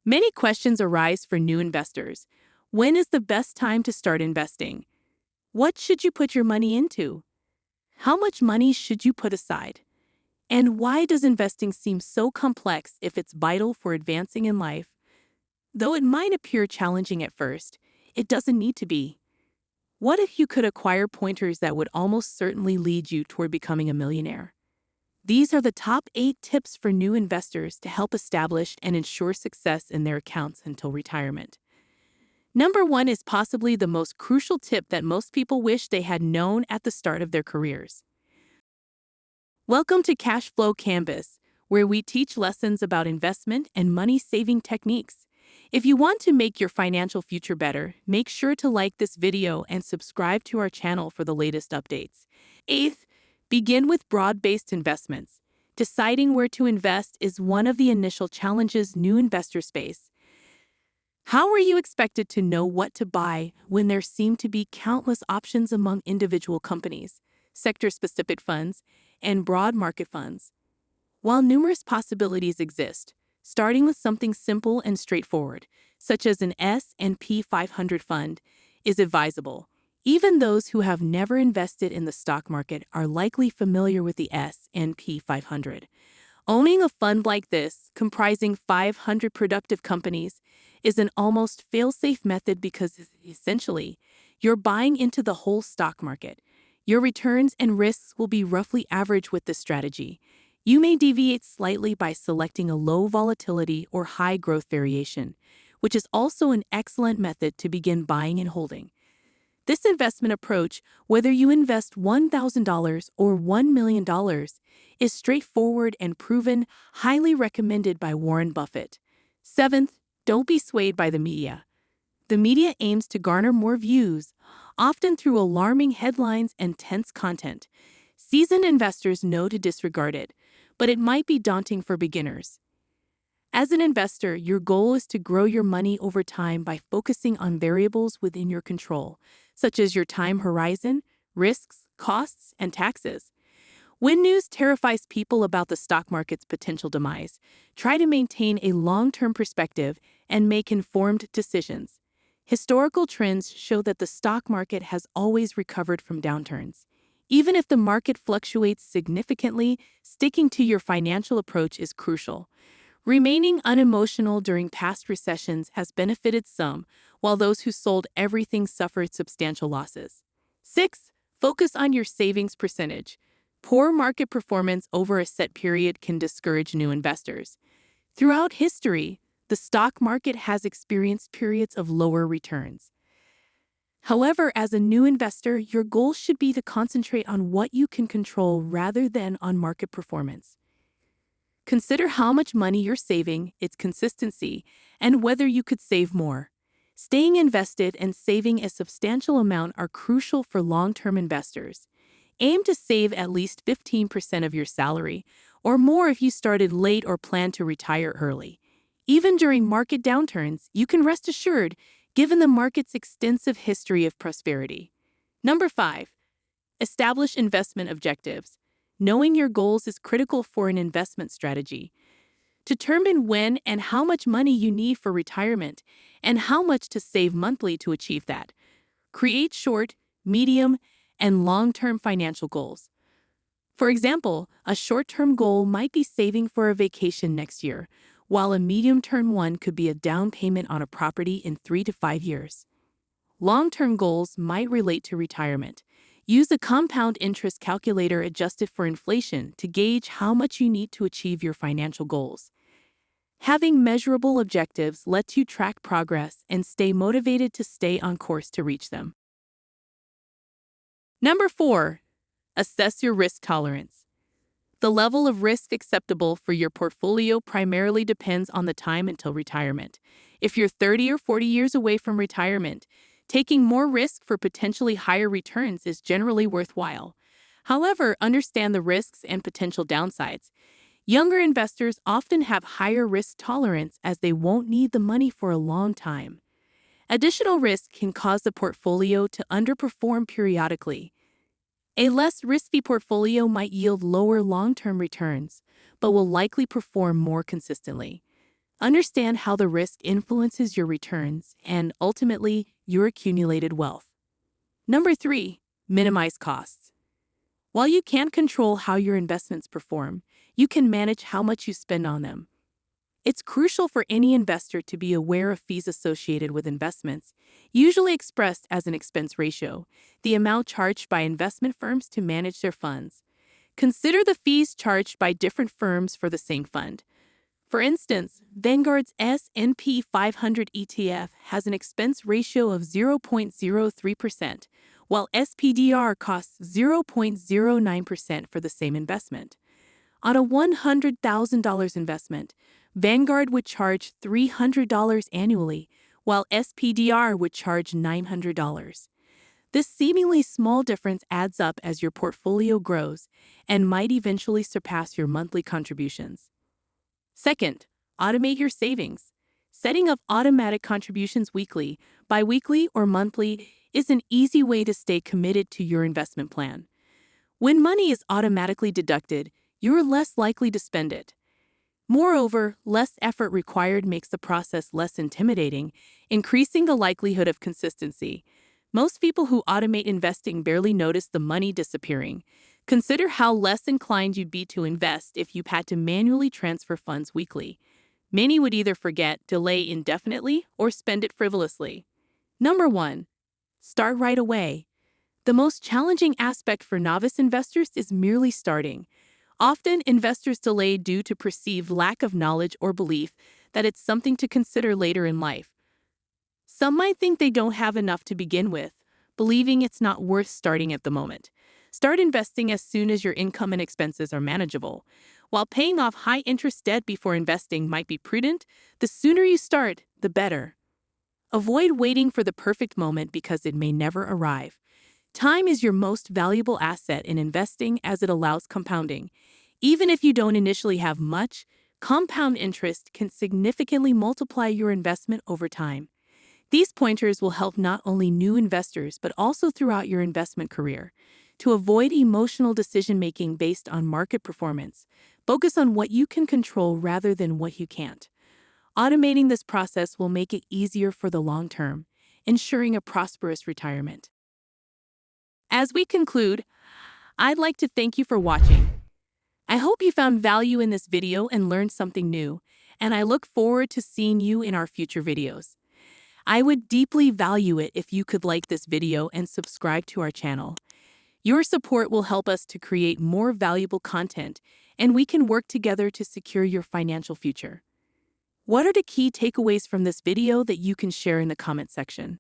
Many questions arise for new investors. When is the best time to start investing? What should you put your money into? How much money should you put aside? And why does investing seem so complex if it's vital for advancing in life? Though it might appear challenging at first, it doesn't need to be. What if you could acquire pointers that would almost certainly lead you toward becoming a millionaire? These are the top 8 tips for new investors to help establish and ensure success in their accounts until retirement. Number 1 is possibly the most crucial tip that most people wish they had known at the start of their careers. Welcome to Cashflow Canvas, where we teach lessons about investment and money-saving techniques. If you want to make your financial future better, make sure to like this video and subscribe to our channel for the latest updates. 8th, begin with broad-based investments. Deciding where to invest is one of the initial challenges new investors face. How are you expected to know what to buy when there seem to be countless options among individual companies, sector-specific funds, and broad market funds? While numerous possibilities exist, starting with something simple and straightforward, such as an S&P 500 fund, is advisable. Even those who have never invested in the stock market are likely familiar with the S&P 500. Owning a fund like this, comprising 500 productive companies, is an almost fail-safe method because, essentially, you're buying into the whole stock market. Your returns and risks will be roughly average with this strategy. You may deviate slightly by selecting a low volatility or high growth variation, which is also an excellent method to begin buying and holding. This investment approach, whether you invest $1,000 or $1 million, is straightforward and proven, highly recommended by Warren Buffett. 7th, don't be swayed by the media. The media aims to garner more views, often through alarming headlines and tense content. Seasoned investors know to disregard it, but it might be daunting for beginners. As an investor, your goal is to grow your money over time by focusing on variables within your control, such as your time horizon, risks, costs, and taxes. When news terrifies people about the stock market's potential demise, try to maintain a long-term perspective and make informed decisions. Historical trends show that the stock market has always recovered from downturns. Even if the market fluctuates significantly, sticking to your financial approach is crucial. Remaining unemotional during past recessions has benefited some, while those who sold everything suffered substantial losses. 6. Focus on your savings percentage. Poor market performance over a set period can discourage new investors. Throughout history, the stock market has experienced periods of lower returns. However, as a new investor, your goal should be to concentrate on what you can control rather than on market performance. Consider how much money you're saving, its consistency, and whether you could save more. Staying invested and saving a substantial amount are crucial for long-term investors. Aim to save at least 15% of your salary, or more if you started late or plan to retire early. Even during market downturns, you can rest assured, given the market's extensive history of prosperity. Number 5. Establish investment objectives. Knowing your goals is critical for an investment strategy. Determine when and how much money you need for retirement and how much to save monthly to achieve that. Create short, medium, and long-term financial goals. For example, a short-term goal might be saving for a vacation next year, while a medium-term one could be a down payment on a property in 3 to 5 years. Long-term goals might relate to retirement. Use a compound interest calculator adjusted for inflation to gauge how much you need to achieve your financial goals. Having measurable objectives lets you track progress and stay motivated to stay on course to reach them. Number 4. Assess your risk tolerance. The level of risk acceptable for your portfolio primarily depends on the time until retirement. If you're 30 or 40 years away from retirement, taking more risk for potentially higher returns is generally worthwhile. However, understand the risks and potential downsides. Younger investors often have higher risk tolerance as they won't need the money for a long time. Additional risk can cause the portfolio to underperform periodically. A less risky portfolio might yield lower long-term returns, but will likely perform more consistently. Understand how the risk influences your returns and, ultimately, your accumulated wealth. Number 3, minimize costs. While you can't control how your investments perform, you can manage how much you spend on them. It's crucial for any investor to be aware of fees associated with investments, usually expressed as an expense ratio, the amount charged by investment firms to manage their funds. Consider the fees charged by different firms for the same fund. For instance, Vanguard's S&P 500 ETF has an expense ratio of 0.03%, while SPDR costs 0.09% for the same investment. On a $100,000 investment, Vanguard would charge $300 annually, while SPDR would charge $900. This seemingly small difference adds up as your portfolio grows and might eventually surpass your monthly contributions. Second, automate your savings. Setting up automatic contributions weekly, bi-weekly, or monthly is an easy way to stay committed to your investment plan. When money is automatically deducted, you're less likely to spend it. Moreover, less effort required makes the process less intimidating, increasing the likelihood of consistency. Most people who automate investing barely notice the money disappearing. Consider how less inclined you'd be to invest if you had to manually transfer funds weekly. Many would either forget, delay indefinitely, or spend it frivolously. Number 1, start right away. The most challenging aspect for novice investors is merely starting. Often, investors delay due to perceived lack of knowledge or belief that it's something to consider later in life. Some might think they don't have enough to begin with, believing it's not worth starting at the moment. Start investing as soon as your income and expenses are manageable. While paying off high-interest debt before investing might be prudent, the sooner you start, the better. Avoid waiting for the perfect moment because it may never arrive. Time is your most valuable asset in investing as it allows compounding. Even if you don't initially have much, compound interest can significantly multiply your investment over time. These pointers will help not only new investors but also throughout your investment career. To avoid emotional decision-making based on market performance, focus on what you can control rather than what you can't. Automating this process will make it easier for the long term, ensuring a prosperous retirement. As we conclude, I'd like to thank you for watching. I hope you found value in this video and learned something new, and I look forward to seeing you in our future videos. I would deeply value it if you could like this video and subscribe to our channel. Your support will help us to create more valuable content, and we can work together to secure your financial future. What are the key takeaways from this video that you can share in the comment section?